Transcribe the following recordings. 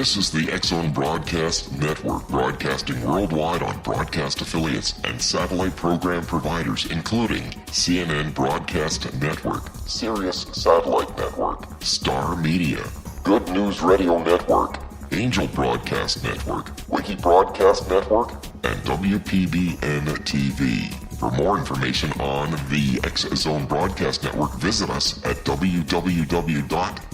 This is the X-Zone Broadcast Network, broadcasting worldwide on broadcast affiliates and satellite program providers, including CNN Broadcast Network, Sirius Satellite Network, Star Media, Good News Radio Network, Angel Broadcast Network, Wiki Broadcast Network, and WPBN TV. For more information on the X-Zone Broadcast Network, visit us at www.xzbn.net.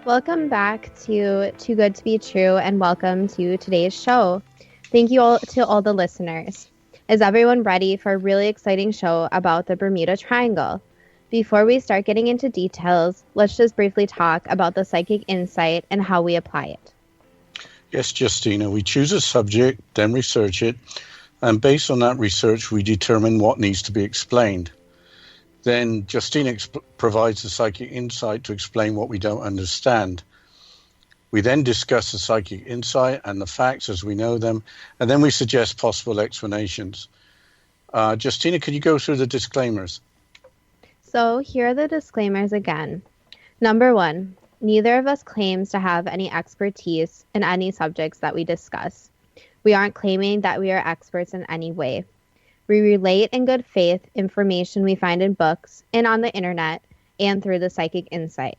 Welcome back to Too Good to Be True, and welcome to today's show. Thank you all to all the listeners. Is everyone ready for a really exciting show about the Bermuda Triangle? Before we start getting into details, let's just briefly talk about the psychic insight and how we apply it. Yes, Justina, we choose a subject, then research it, and based on that research, we determine what needs to be explained. Then Justina provides the psychic insight to explain what we don't understand. We then discuss the psychic insight and the facts as we know them, and then we suggest possible explanations. Justina, could you go through the disclaimers? So here are the disclaimers again. Number 1, neither of us claims to have any expertise in any subjects that we discuss. We aren't claiming that we are experts in any way. We relate in good faith information we find in books and on the internet and through the psychic insight.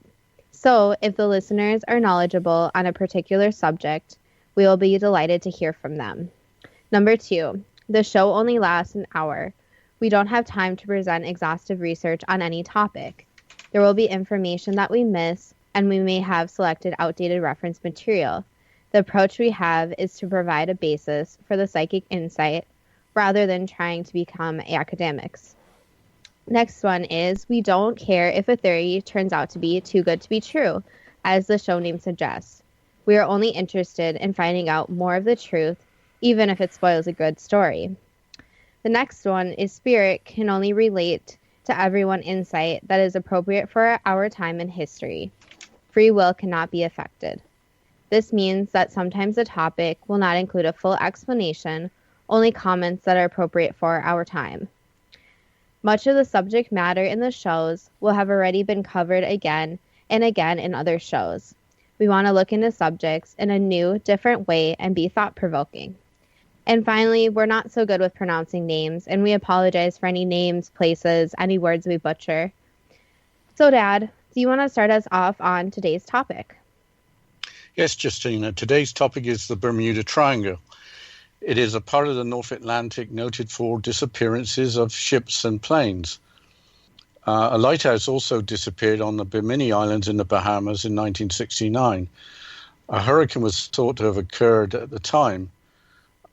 So, if the listeners are knowledgeable on a particular subject, we will be delighted to hear from them. Number 2, the show only lasts an hour. We don't have time to present exhaustive research on any topic. There will be information that we miss, and we may have selected outdated reference material. The approach we have is to provide a basis for the psychic insight rather than trying to become academics. Next one is, we don't care if a theory turns out to be too good to be true, as the show name suggests. We are only interested in finding out more of the truth, even if it spoils a good story. The next one is, spirit can only relate to everyone insight that is appropriate for our time in history. Free will cannot be affected. This means that sometimes a topic will not include a full explanation, only comments that are appropriate for our time. Much of the subject matter in the shows will have already been covered again and again in other shows. We want to look into subjects in a new, different way and be thought-provoking. And finally, we're not so good with pronouncing names, and we apologize for any names, places, any words we butcher. So, Dad, do you want to start us off on today's topic? Yes, Justina. Today's topic is the Bermuda Triangle. It is a part of the North Atlantic noted for disappearances of ships and planes. A lighthouse also disappeared on the Bimini Islands in the Bahamas in 1969. A hurricane was thought to have occurred at the time.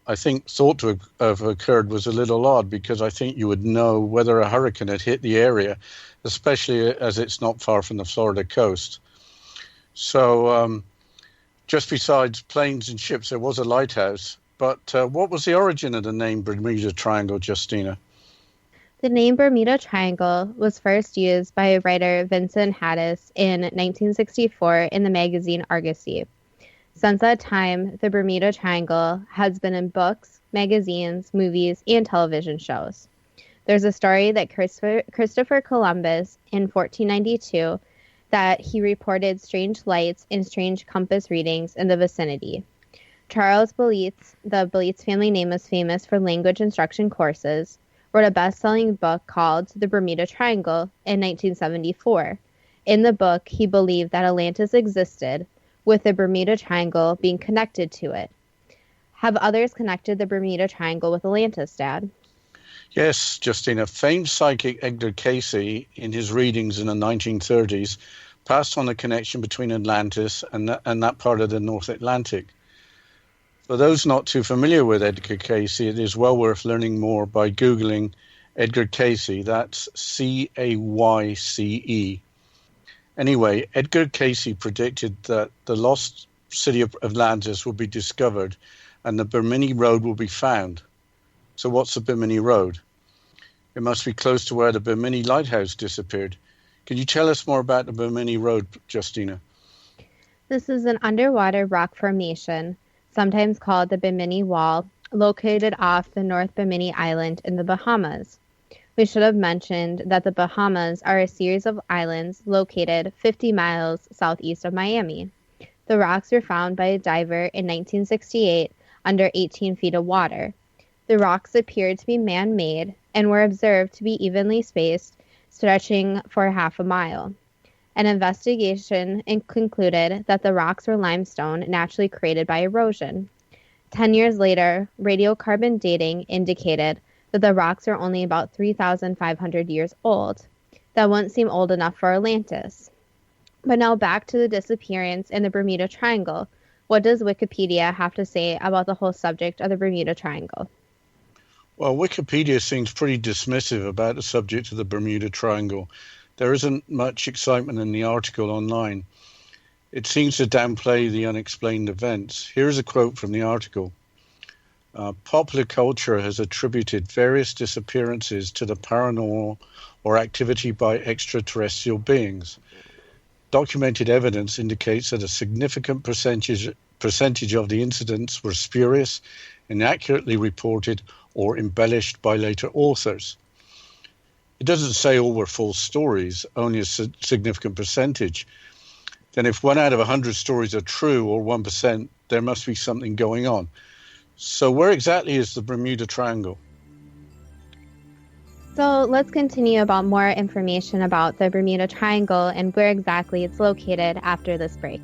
I think thought to have occurred was a little odd, because I think you would know whether a hurricane had hit the area, especially as it's not far from the Florida coast. So just besides planes and ships, there was a lighthouse. But what was the origin of the name Bermuda Triangle, Justina? The name Bermuda Triangle was first used by writer Vincent Haddish in 1964 in the magazine Argosy. Since that time, the Bermuda Triangle has been in books, magazines, movies, and television shows. There's a story that Christopher Columbus in 1492 that he reported strange lights and strange compass readings in the vicinity. Charles Belitz, the Belitz family name is famous for language instruction courses, wrote a best-selling book called The Bermuda Triangle in 1974. In the book, he believed that Atlantis existed, with the Bermuda Triangle being connected to it. Have others connected the Bermuda Triangle with Atlantis, Dad? Yes, Justina. Famed psychic Edgar Cayce, in his readings in the 1930s, passed on the connection between Atlantis and that part of the North Atlantic. For those not too familiar with Edgar Cayce, it is well worth learning more by Googling Edgar Cayce. That's Cayce. Anyway, Edgar Cayce predicted that the lost city of Atlantis will be discovered and the Bimini Road will be found. So what's the Bimini Road? It must be close to where the Bimini lighthouse disappeared. Can you tell us more about the Bimini Road, Justina? This is an underwater rock formation, sometimes called the Bimini Wall, located off the North Bimini Island in the Bahamas. We should have mentioned that the Bahamas are a series of islands located 50 miles southeast of Miami. The rocks were found by a diver in 1968 under 18 feet of water. The rocks appeared to be man-made and were observed to be evenly spaced, stretching for half a mile. An investigation concluded that the rocks were limestone naturally created by erosion. 10 years later, radiocarbon dating indicated that the rocks are only about 3,500 years old. That wouldn't seem old enough for Atlantis. But now back to the disappearance in the Bermuda Triangle. What does Wikipedia have to say about the whole subject of the Bermuda Triangle? Well, Wikipedia seems pretty dismissive about the subject of the Bermuda Triangle. There isn't much excitement in the article online. It seems to downplay the unexplained events. Here's a quote from the article. Popular culture has attributed various disappearances to the paranormal or activity by extraterrestrial beings. Documented evidence indicates that a significant percentage of the incidents were spurious, inaccurately reported, or embellished by later authors. It doesn't say all were false stories, only a significant percentage. Then if 1 out of 100 stories are true, or 1%, there must be something going on. So where exactly is the Bermuda Triangle? So let's continue about more information about the Bermuda Triangle and where exactly it's located after this break.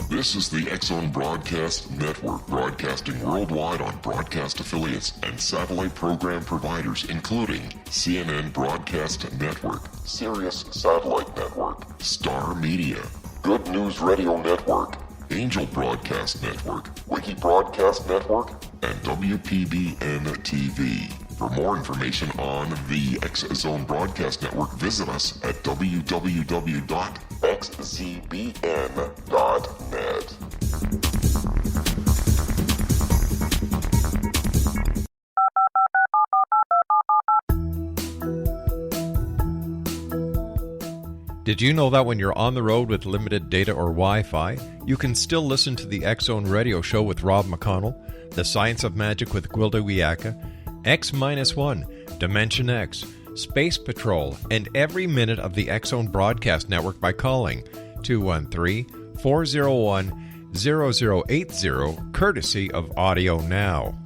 This is the X-Zone Broadcast Network, broadcasting worldwide on broadcast affiliates and satellite program providers, including CNN Broadcast Network, Sirius Satellite Network, Star Media, Good News Radio Network, Angel Broadcast Network, Wiki Broadcast Network, and WPBN TV. For more information on the X-Zone Broadcast Network, visit us at www.xzbn.net. Did you know that when you're on the road with limited data or Wi-Fi, you can still listen to the X-Zone Radio Show with Rob McConnell, The Science of Magic with Gwilda Wiyaka, X-1, Dimension X, Space Patrol, and every minute of the X-Zone Broadcast Network by calling 213-401-0080, courtesy of Audio Now.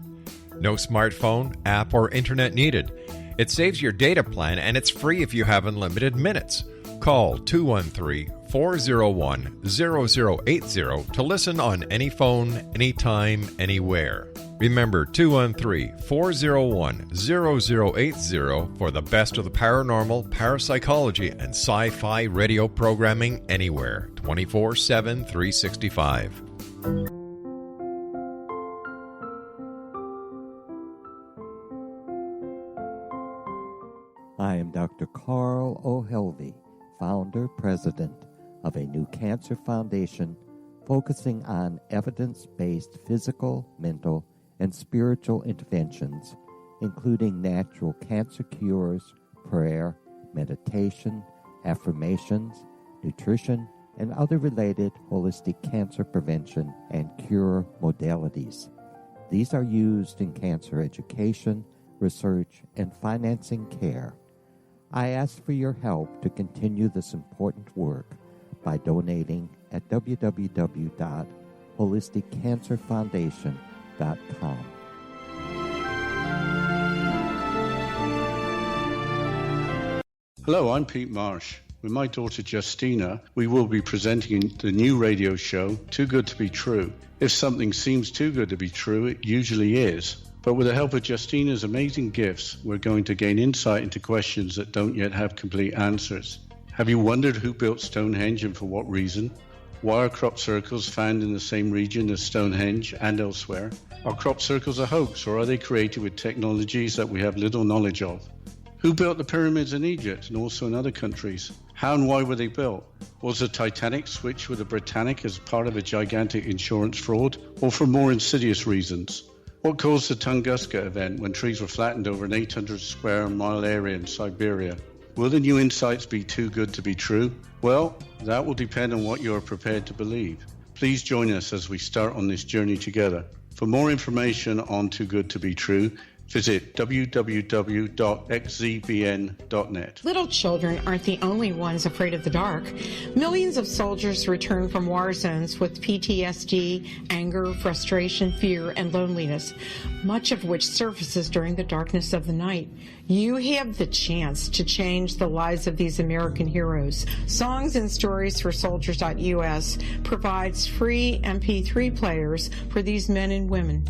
No smartphone, app, or internet needed. It saves your data plan, and it's free if you have unlimited minutes. Call 213-401-0080 to listen on any phone, anytime, anywhere. Remember 213-401-0080 for the best of the paranormal, parapsychology, and sci-fi radio programming anywhere, 24/7, 365. I am Dr. Carl O'Helvey, founder, president of a new cancer foundation focusing on evidence-based physical, mental, and spiritual interventions, including natural cancer cures, prayer, meditation, affirmations, nutrition, and other related holistic cancer prevention and cure modalities. These are used in cancer education, research, and financing care. I ask for your help to continue this important work by donating at www.holisticcancerfoundation.com. Hello, I'm Pete Marsh. With my daughter Justina, we will be presenting the new radio show, Too Good to Be True. If something seems too good to be true, it usually is. But with the help of Justina's amazing gifts, we're going to gain insight into questions that don't yet have complete answers. Have you wondered who built Stonehenge and for what reason? Why are crop circles found in the same region as Stonehenge and elsewhere? Are crop circles a hoax, or are they created with technologies that we have little knowledge of? Who built the pyramids in Egypt and also in other countries? How and why were they built? Was the Titanic switched with the Britannic as part of a gigantic insurance fraud, or for more insidious reasons? What caused the Tunguska event when trees were flattened over an 800 square mile area in Siberia? Will the new insights be too good to be true? Well, that will depend on what you are prepared to believe. Please join us as we start on this journey together. For more information on Too Good to Be True, visit www.xzbn.net. Little children aren't the only ones afraid of the dark. Millions of soldiers return from war zones with PTSD, anger, frustration, fear, and loneliness, much of which surfaces during the darkness of the night. You have the chance to change the lives of these American heroes. Songs and Stories for Soldiers.us provides free MP3 players for these men and women.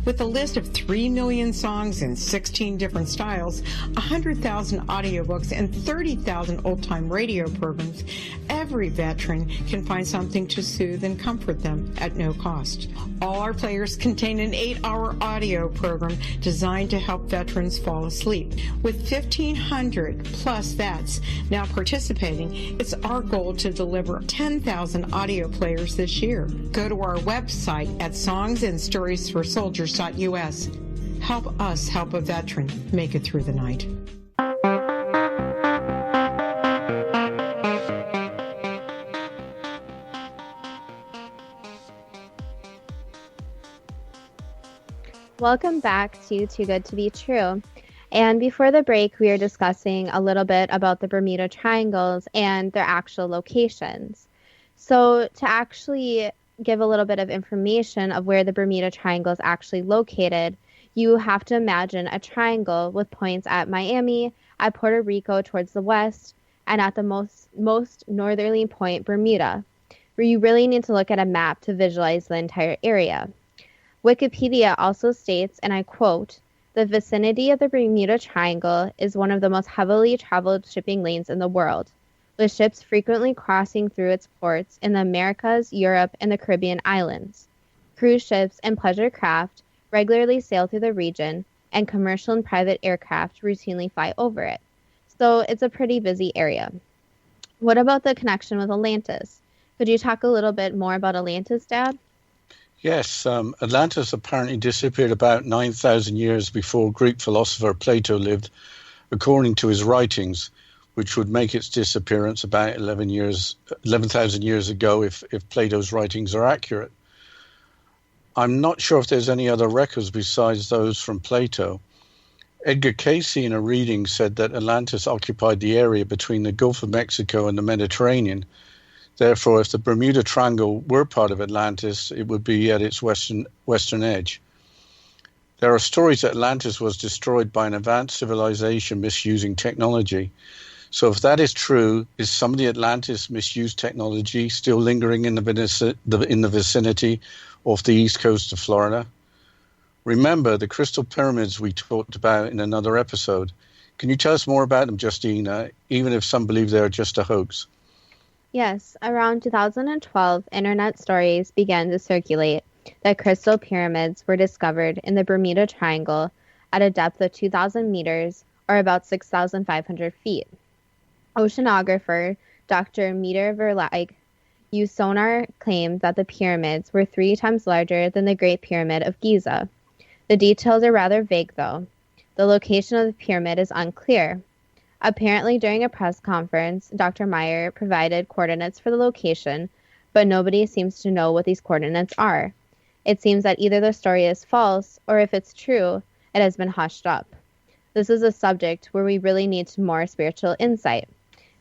With a list of 3 million songs in 16 different styles, 100,000 audiobooks, and 30,000 old-time radio programs, every veteran can find something to soothe and comfort them at no cost. All our players contain an 8-hour audio program designed to help veterans fall asleep. With 1,500 plus vets now participating, it's our goal to deliver 10,000 audio players this year. Go to our website at songsandstoriesforsoldiers.us. Help us help a veteran make it through the night. Welcome back to Too Good to Be True. And before the break, we were discussing a little bit about the Bermuda Triangles and their actual locations. So to actually give a little bit of information of where the Bermuda Triangle is actually located, you have to imagine a triangle with points at Miami, at Puerto Rico towards the west, and at the most northerly point, Bermuda, where you really need to look at a map to visualize the entire area. Wikipedia also states, and I quote, "The vicinity of the Bermuda Triangle is one of the most heavily traveled shipping lanes in the world, with ships frequently crossing through its ports in the Americas, Europe, and the Caribbean islands. Cruise ships and pleasure craft regularly sail through the region, and commercial and private aircraft routinely fly over it. So it's a pretty busy area." What about the connection with Atlantis? Could you talk a little bit more about Atlantis, Dad? Yes, Atlantis apparently disappeared about 9,000 years before Greek philosopher Plato lived, according to his writings, which would make its disappearance about 11,000 years ago if Plato's writings are accurate. I'm not sure if there's any other records besides those from Plato. Edgar Casey, in a reading, said that Atlantis occupied the area between the Gulf of Mexico and the Mediterranean. Therefore, if the Bermuda Triangle were part of Atlantis, it would be at its western edge. There are stories that Atlantis was destroyed by an advanced civilization misusing technology. So if that is true, is some of the Atlantis misused technology still lingering in the vicinity off the east coast of Florida? Remember the crystal pyramids we talked about in another episode. Can you tell us more about them, Justina, even if some believe they are just a hoax? Yes, around 2012, internet stories began to circulate that crystal pyramids were discovered in the Bermuda Triangle at a depth of 2,000 meters, or about 6,500 feet. Oceanographer Dr. Meter Verlag used sonar claimed that the pyramids were 3 times larger than the Great Pyramid of Giza. The details are rather vague, though. The location of the pyramid is unclear. Apparently, during a press conference, Dr. Meyer provided coordinates for the location, but nobody seems to know what these coordinates are. It seems that either the story is false, or if it's true, it has been hushed up. This is a subject where we really need more spiritual insight.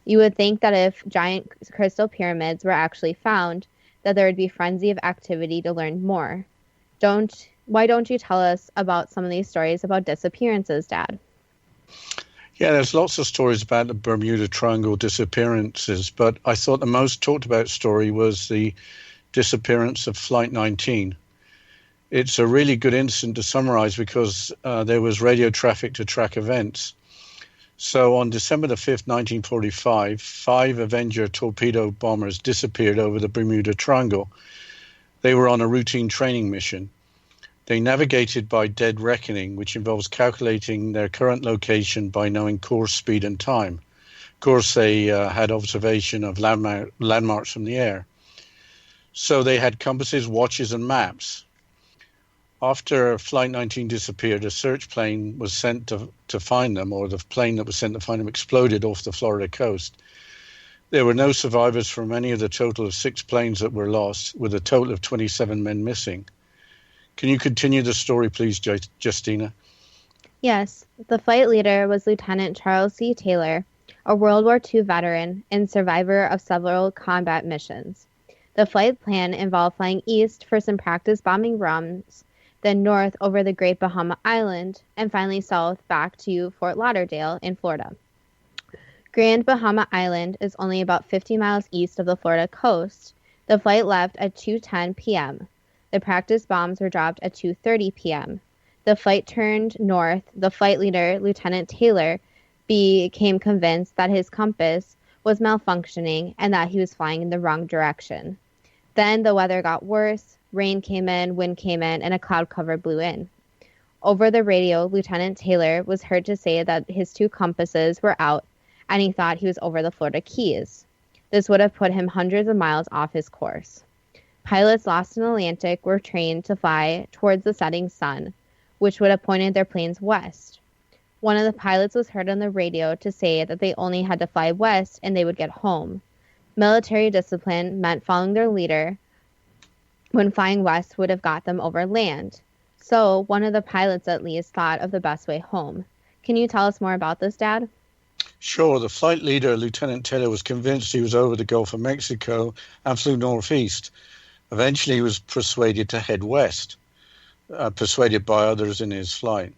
You would think that if giant crystal pyramids were actually found, that there would be frenzy of activity to learn more. Why don't you tell us about some of these stories about disappearances, Dad? Yeah, there's lots of stories about the Bermuda Triangle disappearances, but I thought the most talked about story was the disappearance of Flight 19. It's a really good incident to summarize because there was radio traffic to track events. So on December the 5th, 1945, 5 Avenger torpedo bombers disappeared over the Bermuda Triangle. They were on a routine training mission. They navigated by dead reckoning, which involves calculating their current location by knowing course, speed, and time. Of course, they had observation of landmarks from the air. So they had compasses, watches, and maps. After Flight 19 disappeared, a search plane was sent to find them, or the plane that was sent to find them exploded off the Florida coast. There were no survivors from any of the total of 6 planes that were lost, with a total of 27 men missing. Can you continue the story, please, Justina? Yes, the flight leader was Lieutenant Charles C. Taylor, a World War II veteran and survivor of several combat missions. The flight plan involved flying east for some practice bombing runs, then north over the Great Bahama Island, and finally south back to Fort Lauderdale in Florida. Grand Bahama Island is only about 50 miles east of the Florida coast. The flight left at 2:10 p.m. The practice bombs were dropped at 2:30 p.m. The flight turned north. The flight leader, Lieutenant Taylor, became convinced that his compass was malfunctioning and that he was flying in the wrong direction. Then the weather got worse. Rain came in, wind came in, and a cloud cover blew in. Over the radio, Lieutenant Taylor was heard to say that his 2 compasses were out, and he thought he was over the Florida Keys. This would have put him hundreds of miles off his course. Pilots lost in the Atlantic were trained to fly towards the setting sun, which would have pointed their planes west. One of the pilots was heard on the radio to say that they only had to fly west and they would get home. Military discipline meant following their leader when flying west would have got them over land. So one of the pilots at least thought of the best way home. Can you tell us more about this, Dad? Sure. The flight leader, Lieutenant Taylor, was convinced he was over the Gulf of Mexico and flew northeast. Eventually, he was persuaded to head west, persuaded by others in his flight.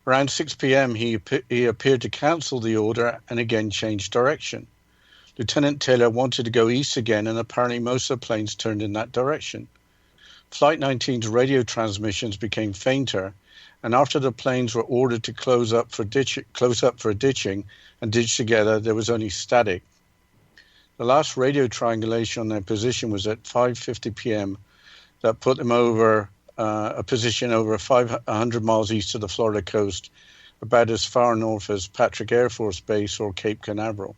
Around 6 p.m., he appeared to cancel the order and again changed direction. Lieutenant Taylor wanted to go east again, and apparently most of the planes turned in that direction. Flight 19's radio transmissions became fainter, and after the planes were ordered to close up for ditching and ditch together, there was only static. The last radio triangulation on their position was at 5:50 p.m. That put them over a position over 500 miles east of the Florida coast, about as far north as Patrick Air Force Base or Cape Canaveral.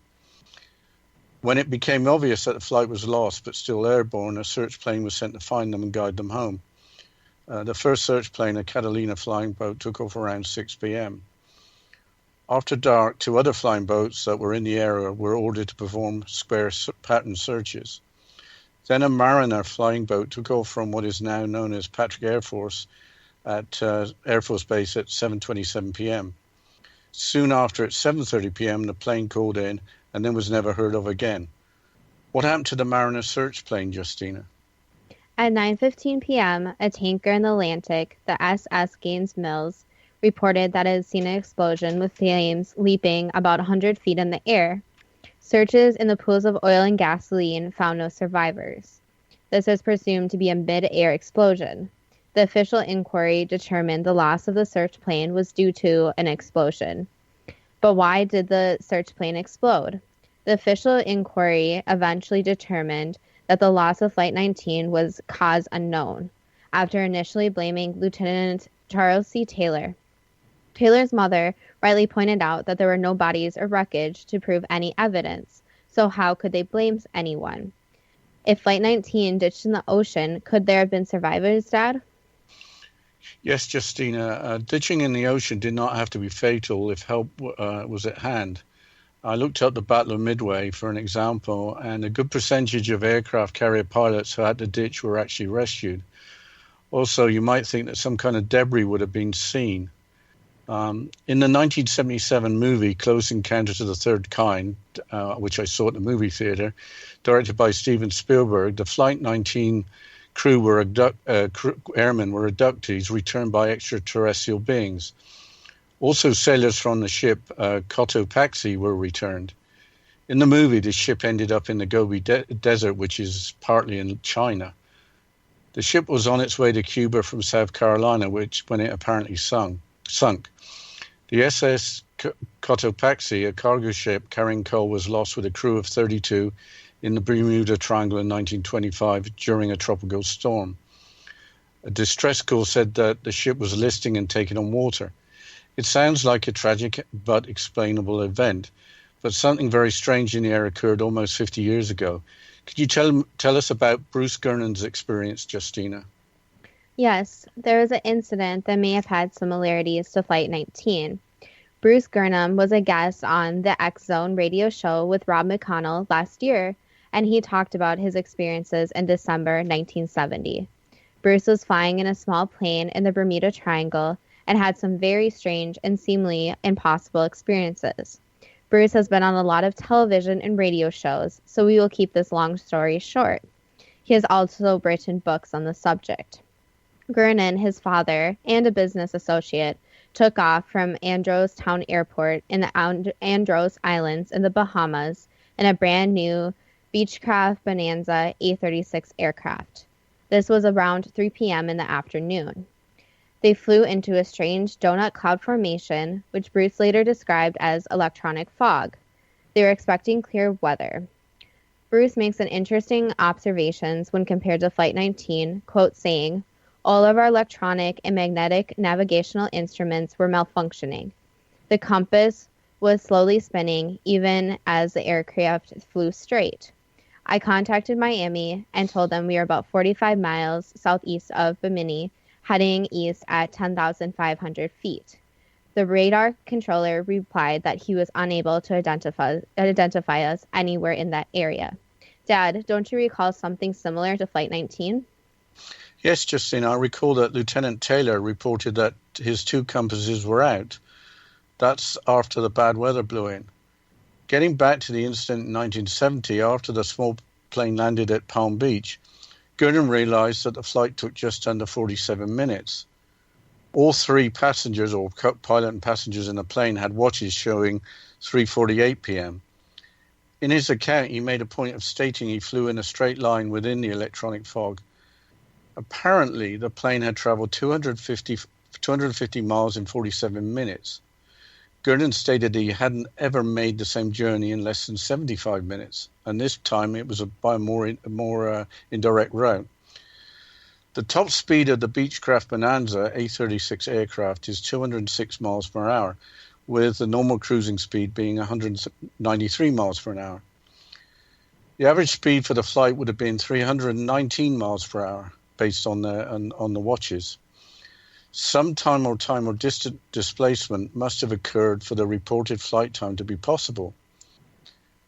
When it became obvious that the flight was lost but still airborne, a search plane was sent to find them and guide them home. The first search plane, a Catalina flying boat, took off around 6 p.m. After dark, 2 other flying boats that were in the area were ordered to perform square pattern searches. Then a Mariner flying boat took off from what is now known as Patrick Air Force at Air Force Base at 7:27 p.m. Soon after, at 7:30 p.m., the plane called in and then was never heard of again. What happened to the Mariner search plane, Justina? At 9:15 p.m., a tanker in the Atlantic, the SS Gaines Mills, reported that it had seen an explosion with flames leaping about 100 feet in the air. Searches in the pools of oil and gasoline found no survivors. This is presumed to be a mid-air explosion. The official inquiry determined the loss of the search plane was due to an explosion. But why did the search plane explode? The official inquiry eventually determined that the loss of Flight 19 was cause unknown, after initially blaming Lieutenant Charles C. Taylor. Taylor's mother rightly pointed out that there were no bodies or wreckage to prove any evidence, so how could they blame anyone? If Flight 19 ditched in the ocean, could there have been survivors, Dad? Yes, Justina. Ditching in the ocean did not have to be fatal if help was at hand. I looked up the Battle of Midway for an example, and a good percentage of aircraft carrier pilots who had to ditch were actually rescued. Also, you might think that some kind of debris would have been seen. In the 1977 movie Close Encounters of the Third Kind, which I saw at the movie theater, directed by Steven Spielberg, the Flight 19 airmen were abductees returned by extraterrestrial beings. Also, sailors from the ship Cotopaxi were returned. In the movie, the ship ended up in the Gobi Desert, which is partly in China. The ship was on its way to Cuba from South Carolina, when it apparently sunk. The SS Cotopaxi, a cargo ship carrying coal was lost with a crew of 32 in the Bermuda Triangle in 1925 during a tropical storm. A distress call said that the ship was listing and taking on water. It sounds like a tragic but explainable event, but something very strange in the air occurred almost 50 years ago. Could you tell us about Bruce Gernon's experience, Justina? Yes, there was an incident that may have had similarities to Flight 19. Bruce Gernon was a guest on the X Zone radio show with Rob McConnell last year, and he talked about his experiences in December 1970. Bruce was flying in a small plane in the Bermuda Triangle and had some very strange and seemingly impossible experiences. Bruce has been on a lot of television and radio shows, so we will keep this long story short. He has also written books on the subject. Gernon, his father, and a business associate took off from Andros Town Airport in the Andros Islands in the Bahamas in a brand new Beechcraft Bonanza A-36 aircraft. This was around 3 p.m. in the afternoon. They flew into a strange donut cloud formation, which Bruce later described as electronic fog. They were expecting clear weather. Bruce makes an interesting observations when compared to Flight 19, quote saying, "All of our electronic and magnetic navigational instruments were malfunctioning. The compass was slowly spinning even as the aircraft flew straight. I contacted Miami and told them we were about 45 miles southeast of Bimini, heading east at 10,500 feet. The radar controller replied that he was unable to identify us anywhere in that area. Dad, don't you recall something similar to Flight 19? Yes, Justina, I recall that Lieutenant Taylor reported that his 2 compasses were out. That's after the bad weather blew in. Getting back to the incident in 1970, after the small plane landed at Palm Beach, Gurdon realized that the flight took just under 47 minutes. All 3 passengers, or pilot and passengers in the plane, had watches showing 3:48 p.m. In his account, he made a point of stating he flew in a straight line within the electronic fog. Apparently, the plane had traveled 250 miles in 47 minutes. Gurdon stated he hadn't ever made the same journey in less than 75 minutes, and this time it was by a more indirect route. The top speed of the Beechcraft Bonanza A-36 aircraft is 206 miles per hour, with the normal cruising speed being 193 miles per hour. The average speed for the flight would have been 319 miles per hour, based on the watches. Some time or distant displacement must have occurred for the reported flight time to be possible.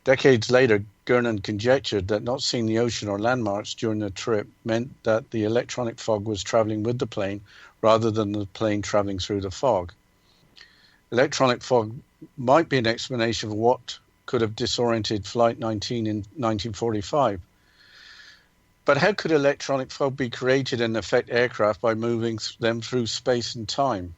Decades later, Gurnon conjectured that not seeing the ocean or landmarks during the trip meant that the electronic fog was traveling with the plane rather than the plane traveling through the fog. Electronic fog might be an explanation of what could have disoriented Flight 19 in 1945. But how could electronic fog be created and affect aircraft by moving them through space and time?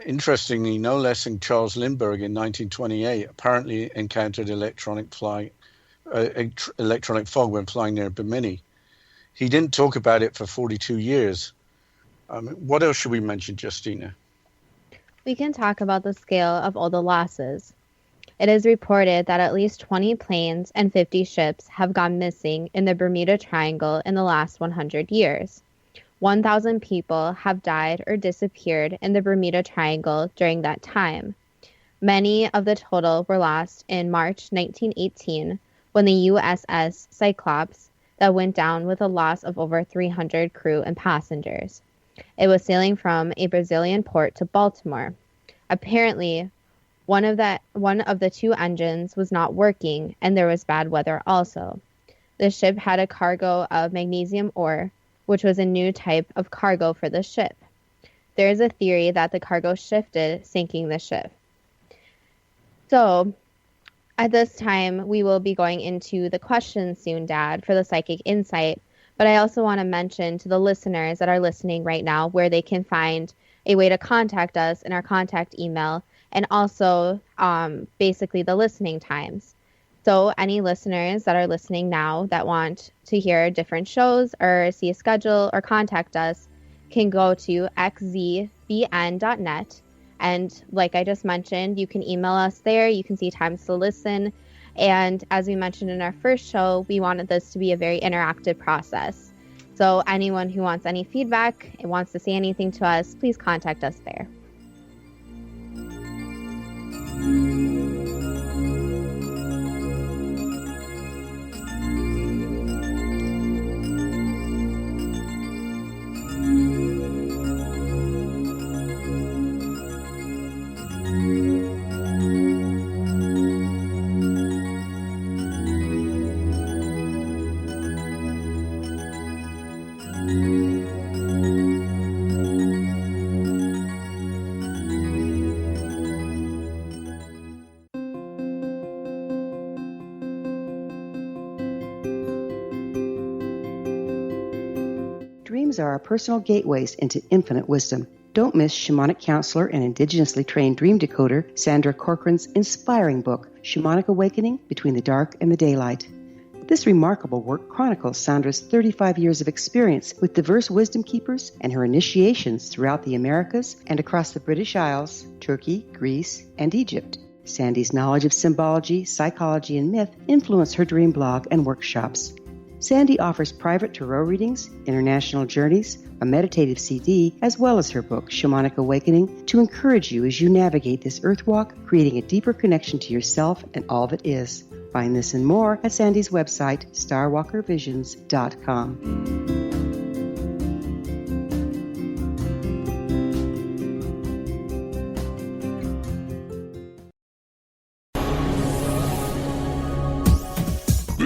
Interestingly, no less than Charles Lindbergh in 1928 apparently encountered electronic fog when flying near Bimini. He didn't talk about it for 42 years. What else should we mention, Justina? We can talk about the scale of all the losses. It is reported that at least 20 planes and 50 ships have gone missing in the Bermuda Triangle in the last 100 years. 1,000 people have died or disappeared in the Bermuda Triangle during that time. Many of the total were lost in March 1918 when the USS Cyclops that went down with a loss of over 300 crew and passengers. It was sailing from a Brazilian port to Baltimore. Apparently, one of the 2 engines was not working, and there was bad weather also. The ship had a cargo of magnesium ore, which was a new type of cargo for the ship. There is a theory that the cargo shifted, sinking the ship. So, at this time, we will be going into the questions soon, Dad, for the psychic insight. But I also want to mention to the listeners that are listening right now where they can find a way to contact us in our contact email, and also basically the listening times. So any listeners that are listening now that want to hear different shows or see a schedule or contact us can go to xzbn.net And like I just mentioned, you can email us there. You can see times to listen. And as we mentioned in our first show, we wanted this to be a very interactive process. So anyone who wants any feedback and wants to say anything to us, please contact us there. Dreams are our personal gateways into infinite wisdom. Don't miss shamanic counselor and indigenously trained dream decoder Sandra Corcoran's inspiring book, Shamanic Awakening Between the Dark and the Daylight. This remarkable work chronicles Sandra's 35 years of experience with diverse wisdom keepers and her initiations throughout the Americas and across the British Isles, Turkey, Greece, and Egypt. Sandy's knowledge of symbology, psychology, and myth influence her dream blog and workshops. Sandy offers private tarot readings, international journeys, a meditative CD, as well as her book, Shamanic Awakening, to encourage you as you navigate this earth walk, creating a deeper connection to yourself and all that is. Find this and more at Sandy's website, starwalkervisions.com.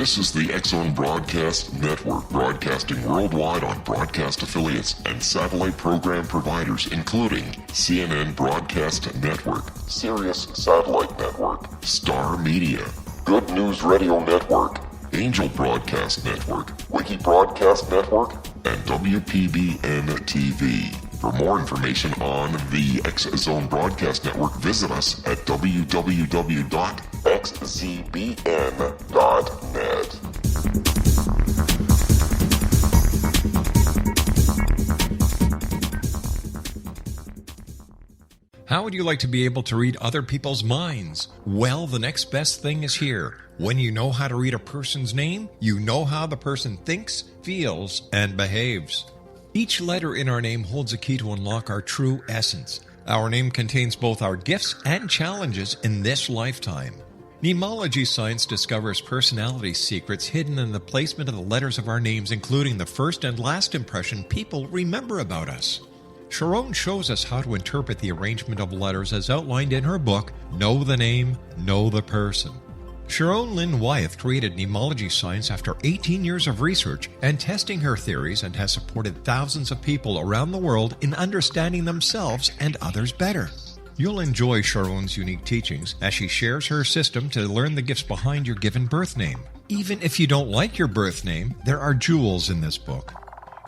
This is the X-Zone Broadcast Network, broadcasting worldwide on broadcast affiliates and satellite program providers, including CNN Broadcast Network, Sirius Satellite Network, Star Media, Good News Radio Network, Angel Broadcast Network, Wiki Broadcast Network, and WPBN TV. For more information on the X-Zone Broadcast Network, visit us at www.xzbn.net. How would you like to be able to read other people's minds? Well, the next best thing is here. When you know how to read a person's name, you know how the person thinks, feels, and behaves. Each letter in our name holds a key to unlock our true essence. Our name contains both our gifts and challenges in this lifetime. Mnemology science discovers personality secrets hidden in the placement of the letters of our names, including the first and last impression people remember about us. Sharon shows us how to interpret the arrangement of letters as outlined in her book, Know the Name, Know the Person. Sharon Lynn Wyeth created mnemology science after 18 years of research and testing her theories, and has supported thousands of people around the world in understanding themselves and others better. You'll enjoy Sharon's unique teachings as she shares her system to learn the gifts behind your given birth name. Even if you don't like your birth name, there are jewels in this book.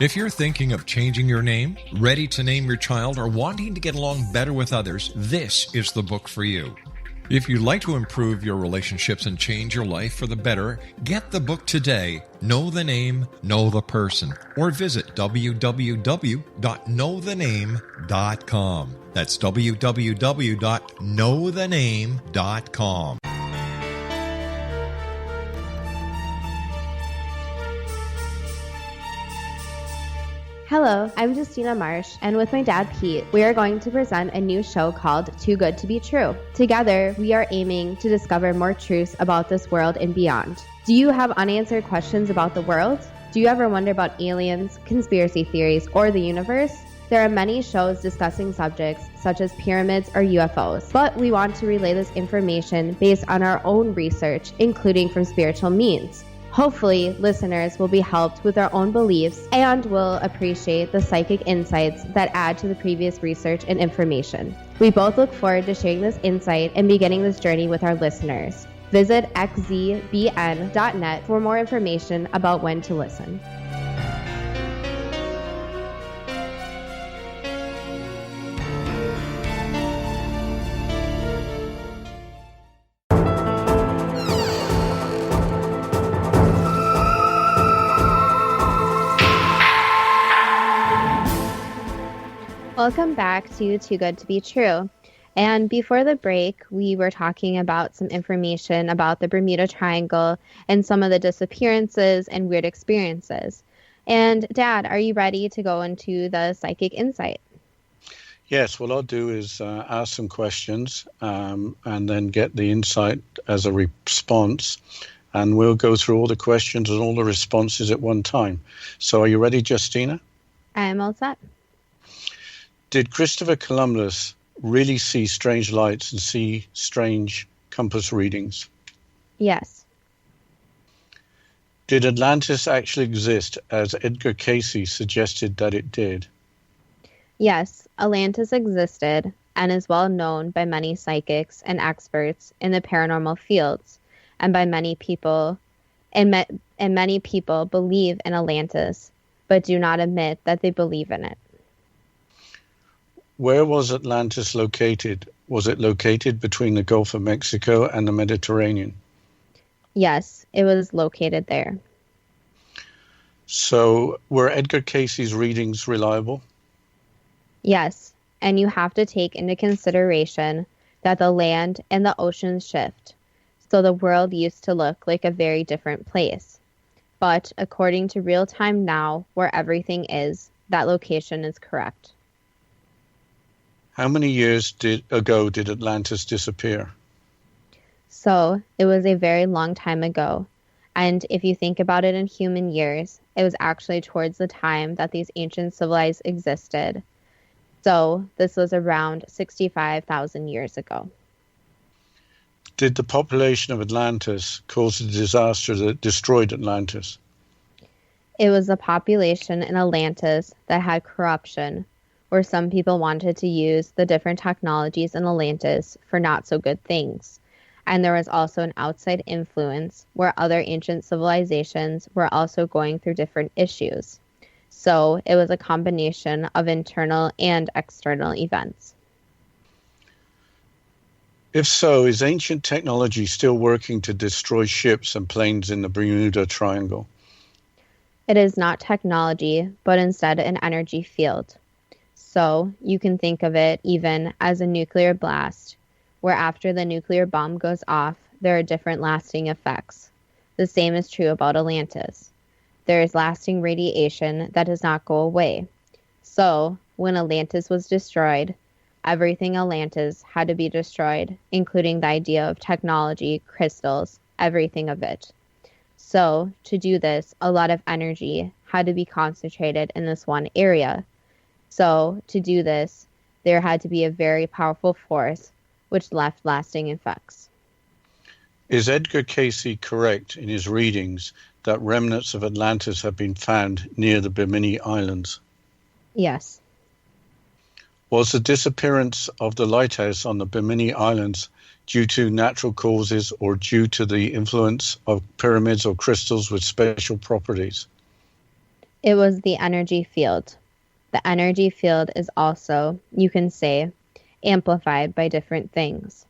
If you're thinking of changing your name, ready to name your child, or wanting to get along better with others, this is the book for you. If you'd like to improve your relationships and change your life for the better, get the book today, Know the Name, Know the Person, or visit www.knowthename.com. That's www.knowthename.com. Hello, I'm Justina Marsh, and with my dad Pete, we are going to present a new show called Too Good to Be True. Together, we are aiming to discover more truths about this world and beyond. Do you have unanswered questions about the world? Do you ever wonder about aliens, conspiracy theories, or the universe? There are many shows discussing subjects such as pyramids or UFOs, but we want to relay this information based on our own research, including from spiritual means. Hopefully, listeners will be helped with their own beliefs and will appreciate the psychic insights that add to the previous research and information. We both look forward to sharing this insight and beginning this journey with our listeners. Visit xzbn.net for more information about when to listen. Welcome back to Too Good to Be True. And before the break, we were talking about some information about the Bermuda Triangle and some of the disappearances and weird experiences. And Dad, are you ready to go into the psychic insight? Yes, what I'll do is ask some questions and then get the insight as a response. And we'll go through all the questions and all the responses at one time. So are you ready, Justina? I am all set. Did Christopher Columbus really see strange lights and see strange compass readings? Yes. Did Atlantis actually exist as Edgar Cayce suggested that it did? Yes, Atlantis existed and is well known by many psychics and experts in the paranormal fields, and by many people, and many people believe in Atlantis, but do not admit that they believe in it. Where was Atlantis located? Was it located between the Gulf of Mexico and the Mediterranean? Yes, it was located there. So were Edgar Cayce's readings reliable? Yes, and you have to take into consideration that the land and the oceans shift, so the world used to look like a very different place. But according to real time now, where everything is, that location is correct. How many years ago did Atlantis disappear? So it was a very long time ago. And if you think about it in human years, it was actually towards the time that these ancient civilizations existed. So this was around 65,000 years ago. Did the population of Atlantis cause the disaster that destroyed Atlantis? It was the population in Atlantis that had corruption, where some people wanted to use the different technologies in Atlantis for not so good things. And there was also an outside influence where other ancient civilizations were also going through different issues. So it was a combination of internal and external events. If so, is ancient technology still working to destroy ships and planes in the Bermuda Triangle? It is not technology, but instead an energy field. So you can think of it even as a nuclear blast, where after the nuclear bomb goes off, there are different lasting effects. The same is true about Atlantis. There is lasting radiation that does not go away. So when Atlantis was destroyed, everything Atlantis had to be destroyed, including the idea of technology, crystals, everything of it. So to do this, a lot of energy had to be concentrated in this one area. So to do this, there had to be a very powerful force which left lasting effects. Is Edgar Cayce correct in his readings that remnants of Atlantis have been found near the Bimini Islands? Yes. Was the disappearance of the lighthouse on the Bimini Islands due to natural causes or due to the influence of pyramids or crystals with special properties? It was the energy field. The energy field is also, you can say, amplified by different things.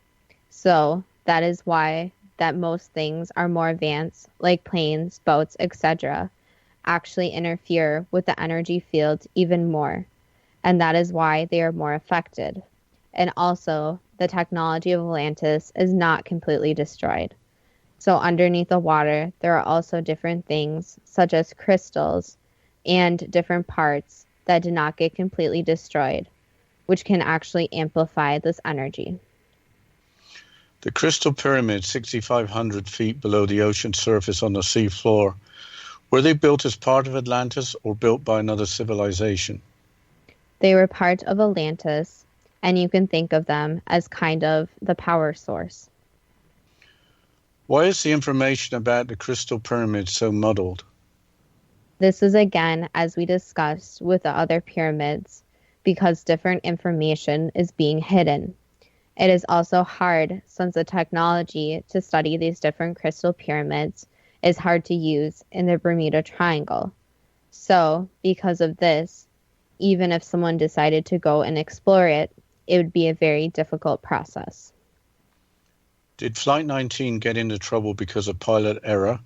So that is why that most things are more advanced, like planes, boats, etc., actually interfere with the energy field even more. And that is why they are more affected. And also, the technology of Atlantis is not completely destroyed. So underneath the water, there are also different things, such as crystals and different parts that did not get completely destroyed, which can actually amplify this energy. The crystal pyramids, 6,500 feet below the ocean surface on the sea floor, were they built as part of Atlantis or built by another civilization? They were part of Atlantis, and you can think of them as kind of the power source. Why is the information about the crystal pyramids so muddled? This is again, as we discussed with the other pyramids, because different information is being hidden. It is also hard since the technology to study these different crystal pyramids is hard to use in the Bermuda Triangle. So, because of this, even if someone decided to go and explore it, it would be a very difficult process. Did Flight 19 get into trouble because of pilot error,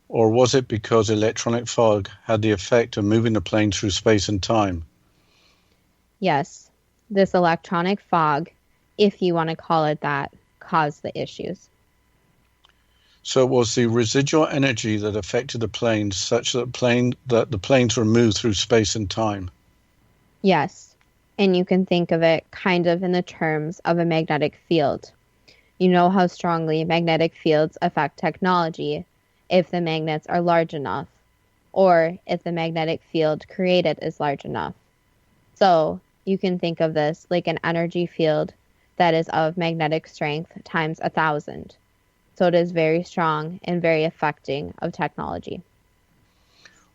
or was it because electronic fog had the effect of moving the plane through space and time? Yes, this electronic fog if you want to call it that, caused the issues. So it was the residual energy that affected the planes such that the planes were moved through space and time? Yes, and you can think of it kind of in the terms of a magnetic field. You know how strongly magnetic fields affect technology if the magnets are large enough, or if the magnetic field created is large enough. So you can think of this like an energy field that is of magnetic strength times 1,000. So it is very strong and very affecting of technology.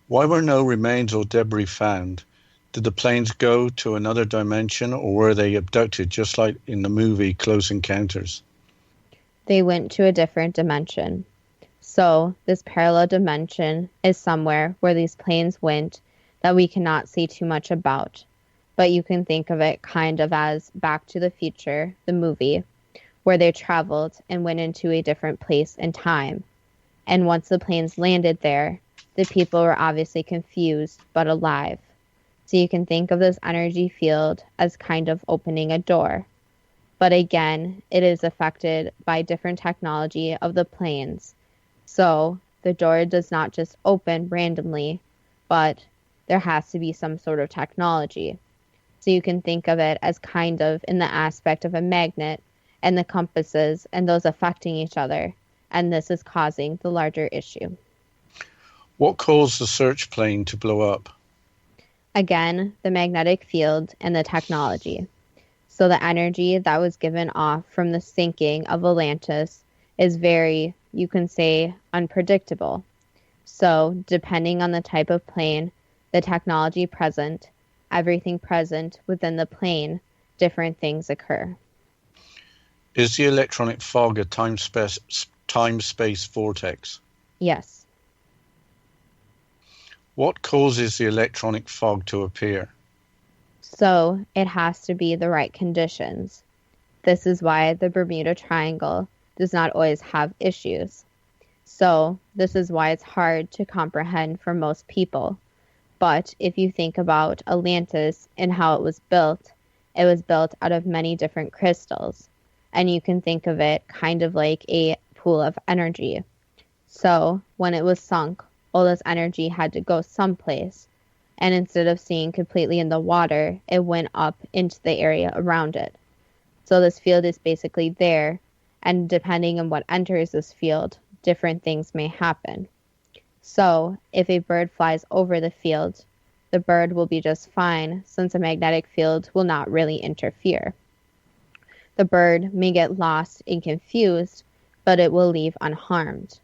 Why were no remains or debris found? Did the planes go to another dimension, or were they abducted just like in the movie Close Encounters? They went to a different dimension. So this parallel dimension is somewhere where these planes went that we cannot see too much about. But you can think of it kind of as Back to the Future, the movie, where they traveled and went into a different place and time. And once the planes landed there, the people were obviously confused but alive. So you can think of this energy field as kind of opening a door. But again, it is affected by different technology of the planes. So the door does not just open randomly, but there has to be some sort of technology. So you can think of it as kind of in the aspect of a magnet and the compasses and those affecting each other. And this is causing the larger issue. What caused the search plane to blow up? Again, the magnetic field and the technology. So the energy that was given off from the sinking of Atlantis is very, you can say, unpredictable. So depending on the type of plane, the technology present, everything present within the plane, different things occur. Is the electronic fog a time-space vortex? Yes. What causes the electronic fog to appear? So it has to be the right conditions. This is why the Bermuda Triangle does not always have issues. So this is why it's hard to comprehend for most people. But if you think about Atlantis and how it was built out of many different crystals. And you can think of it kind of like a pool of energy. So when it was sunk, all this energy had to go someplace. And instead of staying completely in the water, it went up into the area around it. So this field is basically there, and depending on what enters this field, different things may happen. So if a bird flies over the field, the bird will be just fine since a magnetic field will not really interfere. The bird may get lost and confused, but it will leave unharmed.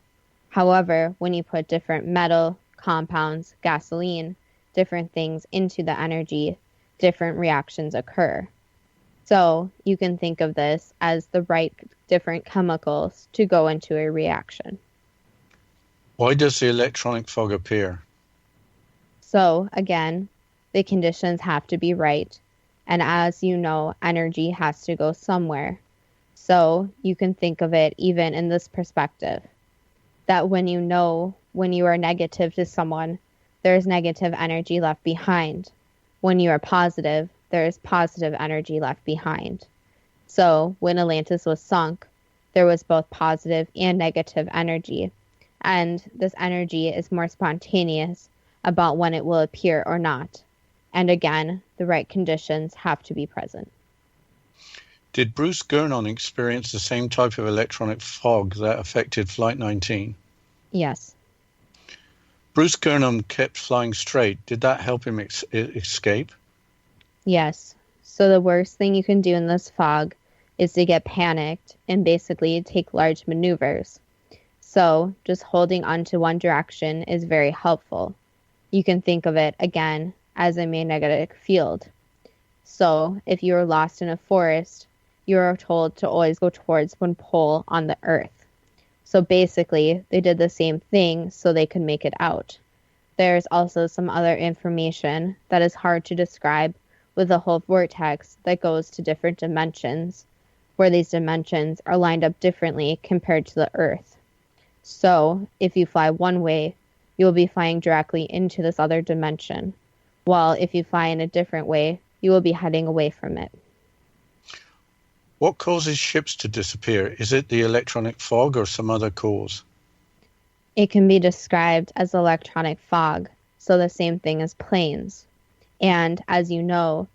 However, when you put different metal, compounds, gasoline, different things into the energy, different reactions occur. So you can think of this as the right different chemicals to go into a reaction. Why does the electronic fog appear? So again, the conditions have to be right. And as you know, energy has to go somewhere. So you can think of it even in this perspective, that when you are negative to someone, there is negative energy left behind. When you are positive, there is positive energy left behind. So when Atlantis was sunk, there was both positive and negative energy. And this energy is more spontaneous about when it will appear or not. And again, the right conditions have to be present. Did Bruce Gernon experience the same type of electronic fog that affected Flight 19? Yes. Bruce Gernon kept flying straight. Did that help him escape? Yes. So the worst thing you can do in this fog is to get panicked and basically take large maneuvers. So just holding onto one direction is very helpful. You can think of it, again, as a magnetic field. So if you are lost in a forest, you are told to always go towards one pole on the earth. So basically, they did the same thing so they could make it out. There's also some other information that is hard to describe with the whole vortex that goes to different dimensions, where these dimensions are lined up differently compared to the earth. So if you fly one way, you will be flying directly into this other dimension, while if you fly in a different way, you will be heading away from it. What causes ships to disappear? Is it the electronic fog or some other cause? It can be described as electronic fog, so the same thing as planes. And as you know,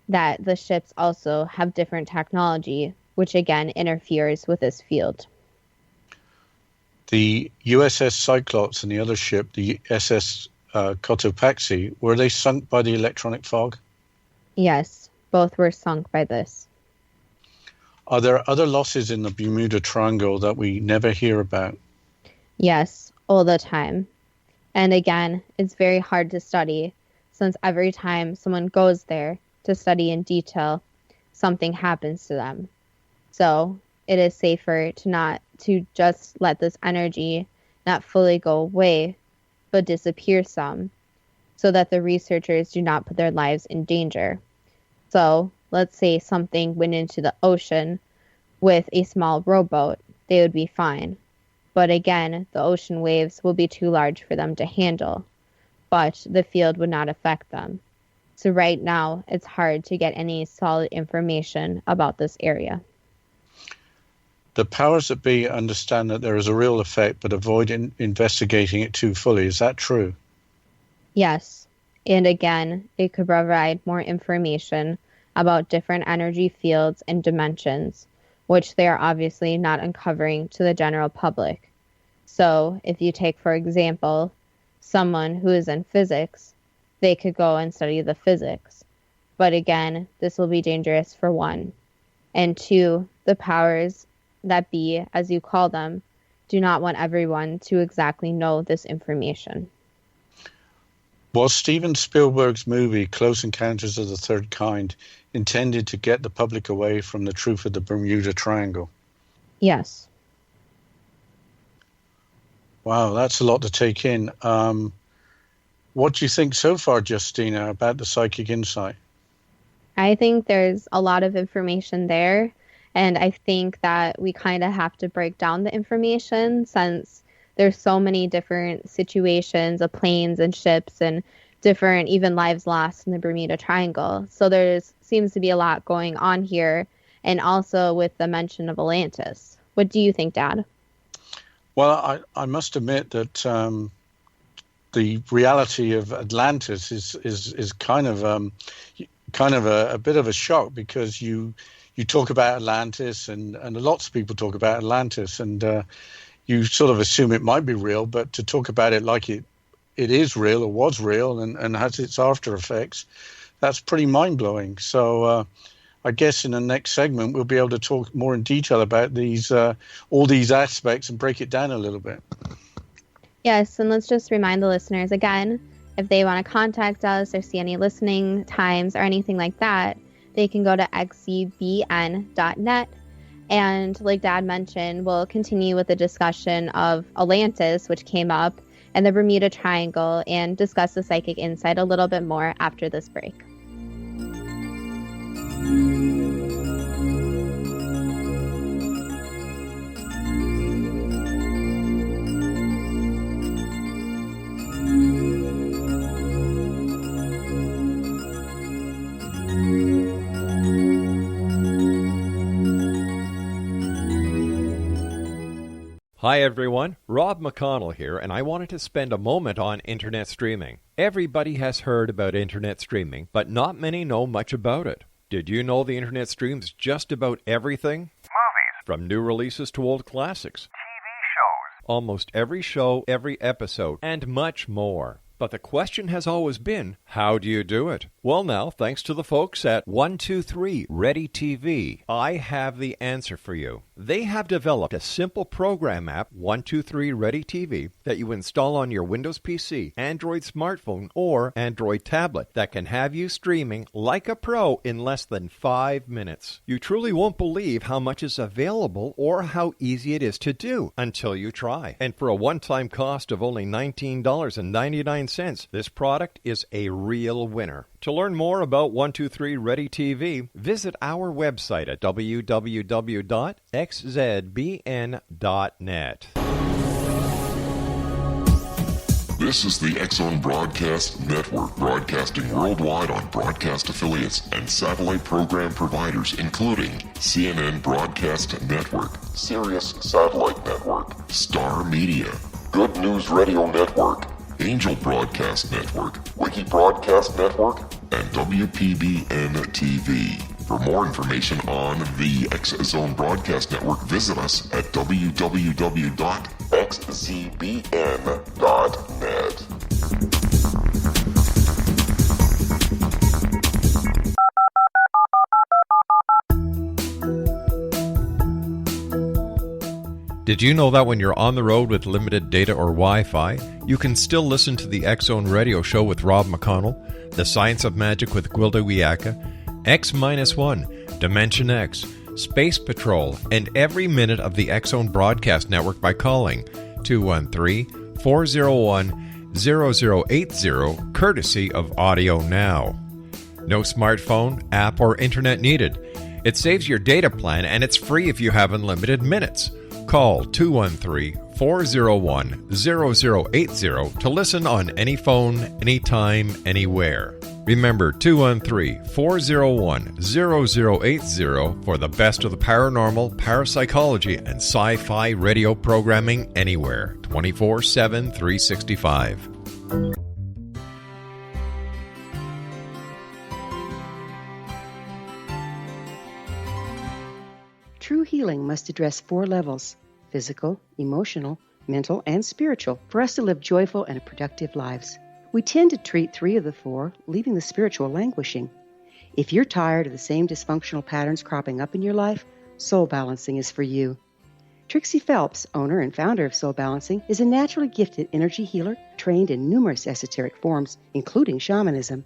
that the ships also have different technology, which again interferes with this field. The USS Cyclops and the other ship, the SS Cotopaxi, were they sunk by the electronic fog? Yes, both were sunk by this. Are there other losses in the Bermuda Triangle that we never hear about? Yes, all the time. And again, it's very hard to study, since every time someone goes there to study in detail, something happens to them. So it is safer to just let this energy not fully go away, but disappear some, so that the researchers do not put their lives in danger. So let's say something went into the ocean with a small rowboat, they would be fine. But again, the ocean waves will be too large for them to handle, but the field would not affect them. So right now, it's hard to get any solid information about this area. The powers that be understand that there is a real effect, but avoid investigating it too fully. Is that true? Yes. And again, it could provide more information about different energy fields and dimensions, which they are obviously not uncovering to the general public. So if you take, for example, someone who is in physics, they could go and study the physics. But again, this will be dangerous for one. And two, the powers that be, as you call them, do not want everyone to exactly know this information. Was Steven Spielberg's movie Close Encounters of the Third Kind intended to get the public away from the truth of the Bermuda Triangle? Yes. Wow, that's a lot to take in. What do you think so far, Justina, about the psychic insight? I think there's a lot of information there. And I think that we kind of have to break down the information, since there's so many different situations of planes and ships and different even lives lost in the Bermuda Triangle. So seems to be a lot going on here, and also with the mention of Atlantis. What do you think, Dad? Well, I must admit that the reality of Atlantis is kind of a bit of a shock, because you talk about Atlantis, and lots of people talk about Atlantis, and you sort of assume it might be real, but to talk about it like it is real or was real and has its after effects, that's pretty mind-blowing. So I guess in the next segment, we'll be able to talk more in detail about all these aspects and break it down a little bit. Yes, and let's just remind the listeners again, if they want to contact us or see any listening times or anything like that, they can go to xcbn.net. And like Dad mentioned, we'll continue with the discussion of Atlantis, which came up, and the Bermuda Triangle, and discuss the psychic insight a little bit more after this break. Hi everyone, Rob McConnell here, and I wanted to spend a moment on internet streaming. Everybody has heard about internet streaming, but not many know much about it. Did you know the internet streams just about everything? Movies. From new releases to old classics. TV shows. Almost every show, every episode, and much more. But the question has always been, how do you do it? Well now, thanks to the folks at 123 Ready TV, I have the answer for you. They have developed a simple program app, 123 Ready TV, that you install on your Windows PC, Android smartphone, or Android tablet that can have you streaming like a pro in less than 5 minutes. You truly won't believe how much is available or how easy it is to do until you try. And for a one-time cost of only $19.99, this product is a real winner. To learn more about 123 Ready TV, visit our website at www.xzbn.net. This is the X-Zone Broadcast Network, broadcasting worldwide on broadcast affiliates and satellite program providers, including CNN Broadcast Network, Sirius Satellite Network, Star Media, Good News Radio Network, Angel Broadcast Network, Wiki Broadcast Network, and WPBN TV. For more information on the X-Zone Broadcast Network, visit us at www.xzbn.net. Did you know that when you're on the road with limited data or Wi-Fi, you can still listen to the X-Zone Radio Show with Rob McConnell, The Science of Magic with Gwilda Wiyaka, X-1, Dimension X, Space Patrol, and every minute of the X-Zone Broadcast Network by calling 213-401-0080, courtesy of Audio Now. No smartphone, app, or internet needed. It saves your data plan, and it's free if you have unlimited minutes. Call 213-401-0080 to listen on any phone, anytime, anywhere. Remember 213-401-0080 for the best of the paranormal, parapsychology, and sci-fi radio programming anywhere, 24/7, 365. True healing must address 4 levels: physical, emotional, mental, and spiritual, for us to live joyful and productive lives. We tend to treat 3 of the 4, leaving the spiritual languishing. If you're tired of the same dysfunctional patterns cropping up in your life, Soul Balancing is for you. Trixie Phelps, owner and founder of Soul Balancing, is a naturally gifted energy healer trained in numerous esoteric forms, including shamanism.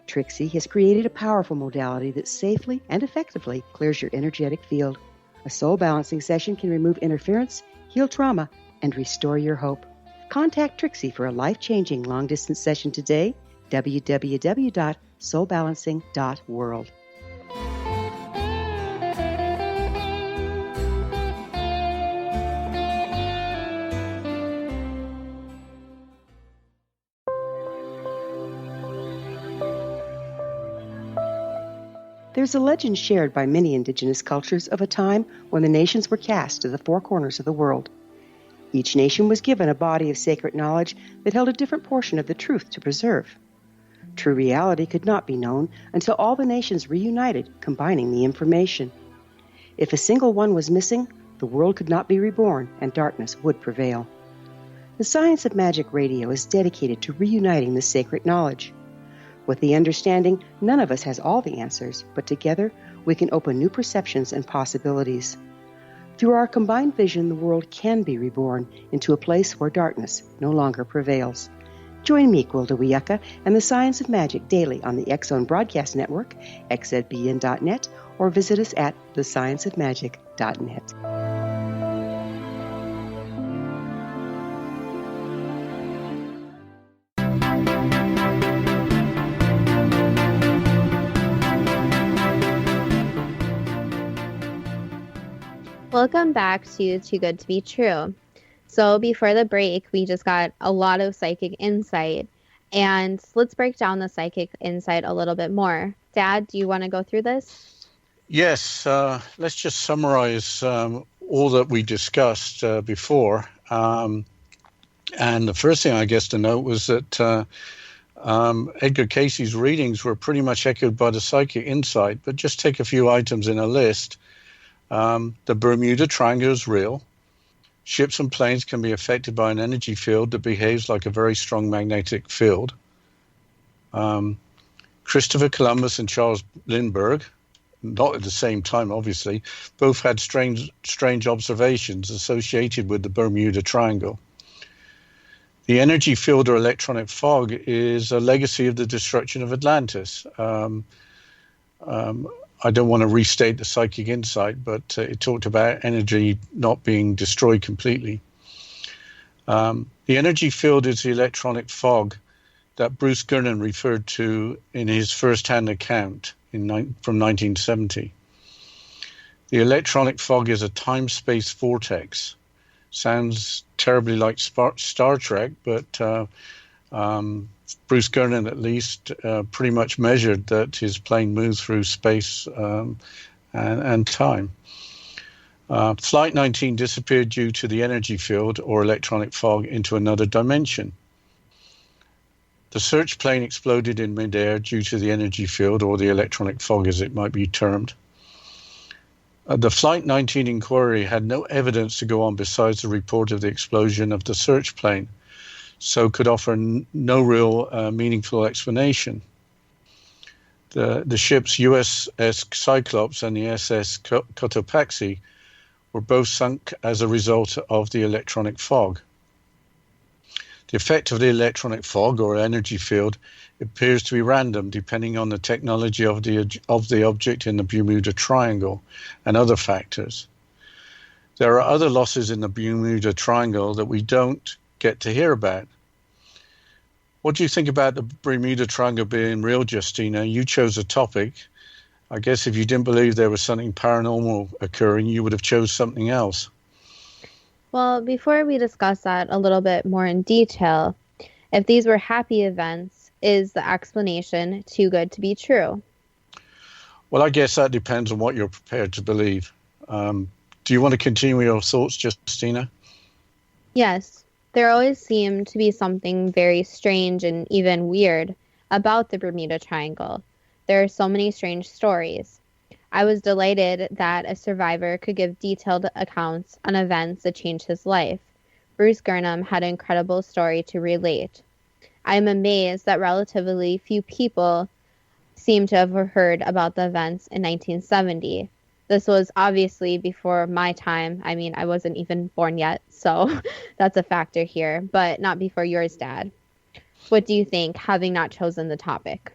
Trixie has created a powerful modality that safely and effectively clears your energetic field. A Soul Balancing session can remove interference, heal trauma, and restore your hope. Contact Trixie for a life-changing long-distance session today, www.soulbalancing.world. There's a legend shared by many indigenous cultures of a time when the nations were cast to the 4 corners of the world. Each nation was given a body of sacred knowledge that held a different portion of the truth to preserve. True reality could not be known until all the nations reunited, combining the information. If a single one was missing, the world could not be reborn and darkness would prevail. The Science of Magic Radio is dedicated to reuniting the sacred knowledge. With the understanding, none of us has all the answers, but together we can open new perceptions and possibilities. Through our combined vision, the world can be reborn into a place where darkness no longer prevails. Join me, Gwilda Wiyaka, and the Science of Magic daily on the X-Zone Broadcast Network, xzbn.net, or visit us at thescienceofmagic.net. Welcome back to Too Good to Be True. So before the break, we just got a lot of psychic insight. And let's break down the psychic insight a little bit more. Dad, do you want to go through this? Yes, let's just summarize all that we discussed before. And the first thing I guess to note was that Edgar Casey's readings were pretty much echoed by the psychic insight, but just take a few items in a list. The Bermuda Triangle is real. Ships and planes can be affected by an energy field that behaves like a very strong magnetic field. Christopher Columbus and Charles Lindbergh, not at the same time, obviously, both had strange observations associated with the Bermuda Triangle. The energy field or electronic fog is a legacy of the destruction of Atlantis. I don't want to restate the psychic insight, but it talked about energy not being destroyed completely. The energy field is the electronic fog that Bruce Gernon referred to in his first-hand account from 1970. The electronic fog is a time-space vortex Sounds terribly like Star Trek, but Bruce Gernon at least pretty much measured that his plane moved through space and time. Flight 19 disappeared due to the energy field or electronic fog into another dimension. The search plane exploded in midair due to the energy field or the electronic fog, as it might be termed. The Flight 19 inquiry had no evidence to go on besides the report of the explosion of the search plane, so could offer no real meaningful explanation. The ships USS Cyclops and the SS Cotopaxi were both sunk as a result of the electronic fog. The effect of the electronic fog or energy field appears to be random, depending on the technology of the object in the Bermuda Triangle and other factors. There are other losses in the Bermuda Triangle that we don't get to hear about. What do you think about the Bermuda Triangle being real, Justina? You chose a topic. I guess if you didn't believe there was something paranormal occurring, you would have chose something else. Well, before we discuss that a little bit more in detail, if these were happy events, is the explanation too good to be true? Well, I guess that depends on what you're prepared to believe. Do you want to continue your thoughts, Justina? Yes. There always seemed to be something very strange and even weird about the Bermuda Triangle. There are so many strange stories. I was delighted that a survivor could give detailed accounts on events that changed his life. Bruce Gernon had an incredible story to relate. I am amazed that relatively few people seem to have heard about the events in 1970. This was obviously before my time. I mean, I wasn't even born yet, so that's a factor here, but not before yours, Dad. What do you think, having not chosen the topic?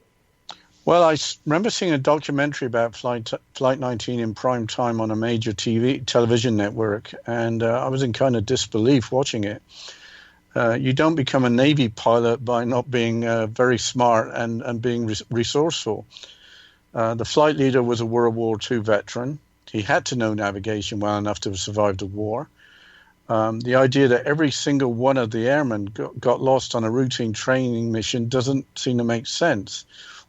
Well, I remember seeing a documentary about Flight 19 in prime time on a major television network, and I was in kind of disbelief watching it. You don't become a Navy pilot by not being very smart and being resourceful. The flight leader was a World War II veteran. He had to know navigation well enough to have survived the war. The idea that every single one of the airmen got lost on a routine training mission doesn't seem to make sense,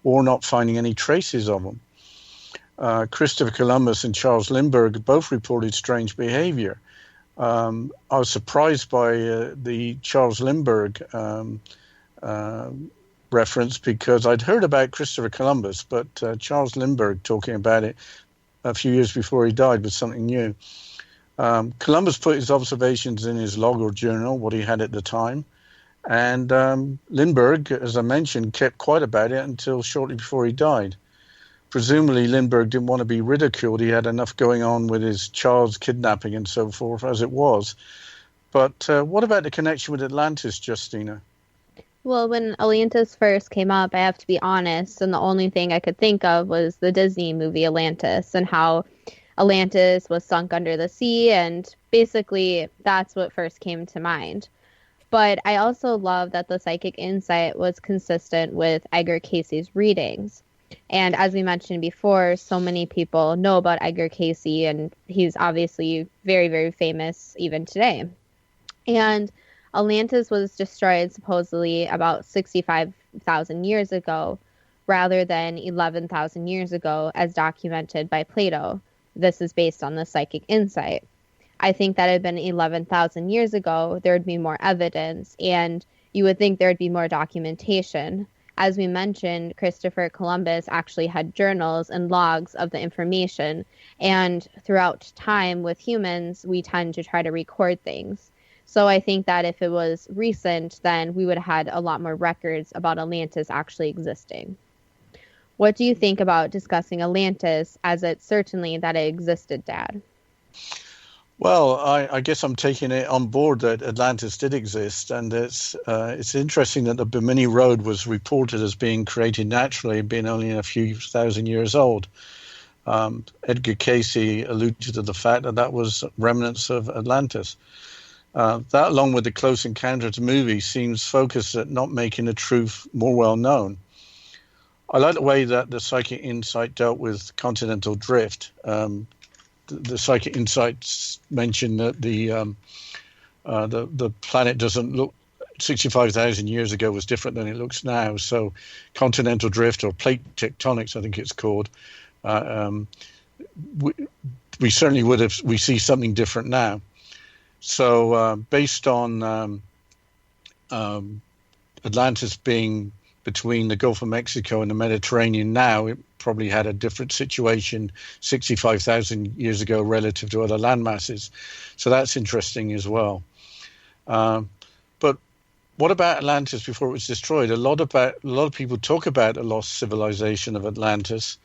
or not finding any traces of them. Christopher Columbus and Charles Lindbergh both reported strange behavior. I was surprised by the Charles Lindbergh reference because I'd heard about Christopher Columbus, but Charles Lindbergh talking about it a few years before he died was something new. Columbus put his observations in his log or journal, what he had at the time, and Lindbergh, as I mentioned, kept quiet about it until shortly before he died. Presumably, Lindbergh didn't want to be ridiculed. He had enough going on with his child's kidnapping and so forth as it was. But what about the connection with Atlantis, Justina? Well, when Atlantis first came up, I have to be honest, and the only thing I could think of was the Disney movie Atlantis and how Atlantis was sunk under the sea, and basically that's what first came to mind. But I also love that the psychic insight was consistent with Edgar Cayce's readings. And as we mentioned before, so many people know about Edgar Cayce, and he's obviously very, very famous even today. And Atlantis was destroyed supposedly about 65,000 years ago, rather than 11,000 years ago as documented by Plato. This is based on the psychic insight. I think that had been 11,000 years ago, there would be more evidence, and you would think there would be more documentation. As we mentioned, Christopher Columbus actually had journals and logs of the information, and throughout time with humans, we tend to try to record things. So I think that if it was recent, then we would have had a lot more records about Atlantis actually existing. What do you think about discussing Atlantis, as it's certainly that it existed, Dad? Well, I guess I'm taking it on board that Atlantis did exist, and it's interesting that the Bimini Road was reported as being created naturally, being only a few thousand years old. Edgar Cayce alluded to the fact that was remnants of Atlantis. That, along with the Close Encounters movie, seems focused at not making the truth more well known. I like the way that the psychic insight dealt with continental drift. The psychic insights mentioned that the The planet doesn't look 65,000 years ago was different than it looks now. So continental drift or plate tectonics, I think it's called. We certainly we see something different now. So based on Atlantis being between the Gulf of Mexico and the Mediterranean now, it probably had a different situation 65,000 years ago relative to other land masses. So that's interesting as well. But what about Atlantis before it was destroyed? A lot of people talk about a lost civilization of Atlantis,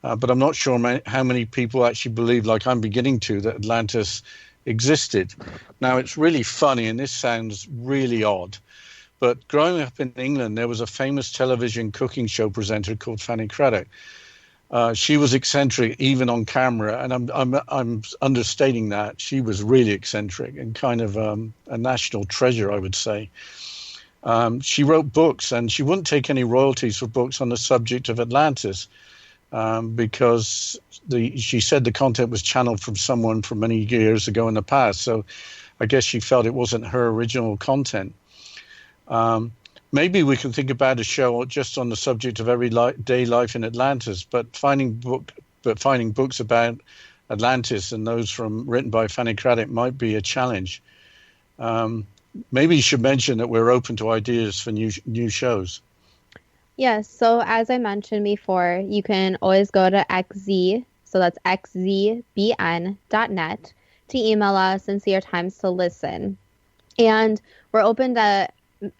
but I'm not sure how many people actually believe, like I'm beginning to, that Atlantis existed. Now, it's really funny, and this sounds really odd, but growing up in England, there was a famous television cooking show presenter called Fanny Craddock. She was eccentric even on camera, and I'm understating that. She was really eccentric and kind of a national treasure, I would say. She wrote books, and she wouldn't take any royalties for books on the subject of Atlantis because she said the content was channeled from someone from many years ago in the past. So I guess she felt it wasn't her original content. Maybe we can think about a show just on the subject of everyday life in Atlantis, but finding books about Atlantis and those written by Fanny Craddock might be a challenge. Maybe you should mention that we're open to ideas for new shows. Yes, so as I mentioned before, you can always go to XZ, so that's xzbn.net, to email us and see our times to listen. And we're open to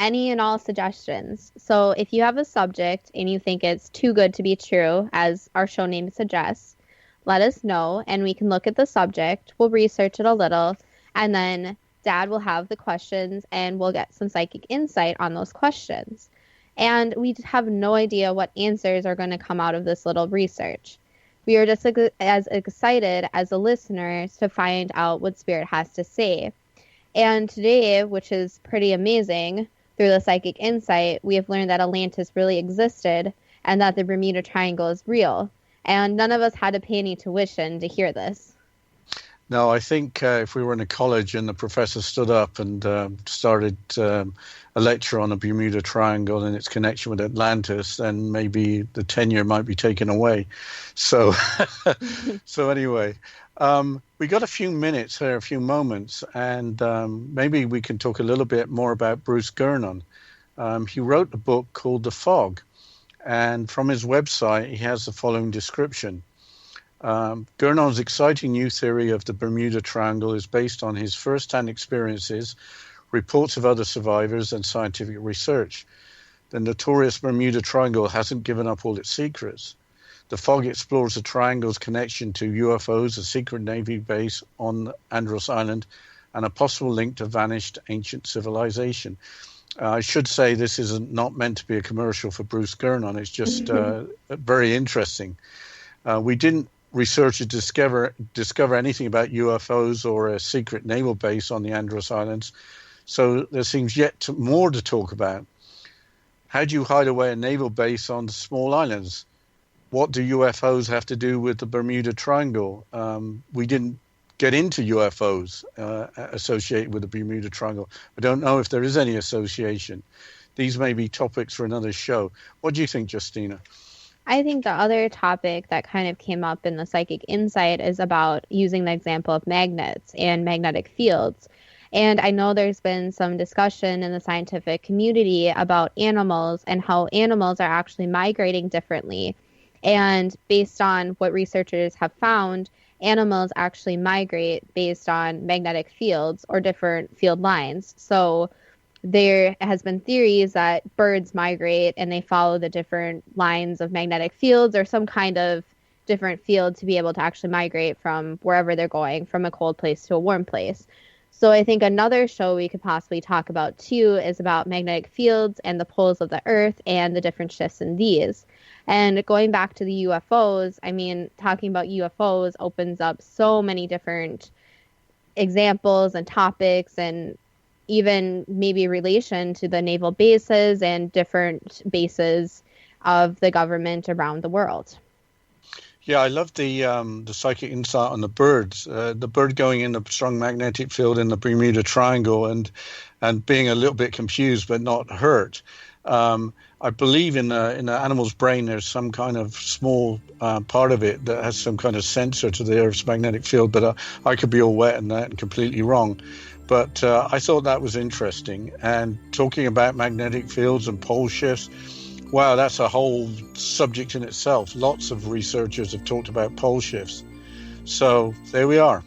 any and all suggestions. So if you have a subject and you think it's too good to be true, as our show name suggests, let us know and we can look at the subject, we'll research it a little, and then Dad will have the questions and we'll get some psychic insight on those questions. And we have no idea what answers are going to come out of this little research. We are just as excited as the listeners to find out what Spirit has to say. And today, which is pretty amazing, through the psychic insight, we have learned that Atlantis really existed and that the Bermuda Triangle is real. And none of us had to pay any tuition to hear this. No, I think if we were in a college and the professor stood up and started a lecture on the Bermuda Triangle and its connection with Atlantis, then maybe the tenure might be taken away. So, so anyway, we got a few minutes here, a few moments, and maybe we can talk a little bit more about Bruce Gernon. He wrote a book called The Fog, and from his website, he has the following description. Gernon's exciting new theory of the Bermuda Triangle is based on his first-hand experiences, reports of other survivors, and scientific research. The notorious Bermuda Triangle hasn't given up all its secrets. The Fog explores the triangle's connection to UFOs, a secret Navy base on Andros Island, and a possible link to vanished ancient civilization. I should say this is not meant to be a commercial for Bruce Gernon. It's just very interesting. We didn't research to discover anything about UFOs or a secret naval base on the Andros Islands, so there seems more to talk about. How do you hide away a naval base on small islands? What do UFOs have to do with the Bermuda Triangle? We didn't get into UFOs associated with the Bermuda Triangle. I don't know if there is any association. These may be topics for another show. What do you think, Justina? I think the other topic that kind of came up in the psychic insight is about using the example of magnets and magnetic fields. And I know there's been some discussion in the scientific community about animals and how animals are actually migrating differently. And based on what researchers have found, animals actually migrate based on magnetic fields or different field lines. So there has been theories that birds migrate and they follow the different lines of magnetic fields or some kind of different field to be able to actually migrate from wherever they're going, from a cold place to a warm place. So I think another show we could possibly talk about too is about magnetic fields and the poles of the Earth and the different shifts in these. And going back to the UFOs, I mean, talking about UFOs opens up so many different examples and topics, and even maybe relation to the naval bases and different bases of the government around the world. Yeah, I love the psychic insight on the birds. The bird going in a strong magnetic field in the Bermuda Triangle and being a little bit confused but not hurt. I believe in the animal's brain there's some kind of small part of it that has some kind of sensor to the Earth's magnetic field, but I could be all wet in that and completely wrong. But I thought that was interesting. And talking about magnetic fields and pole shifts, wow, that's a whole subject in itself. Lots of researchers have talked about pole shifts. So there we are.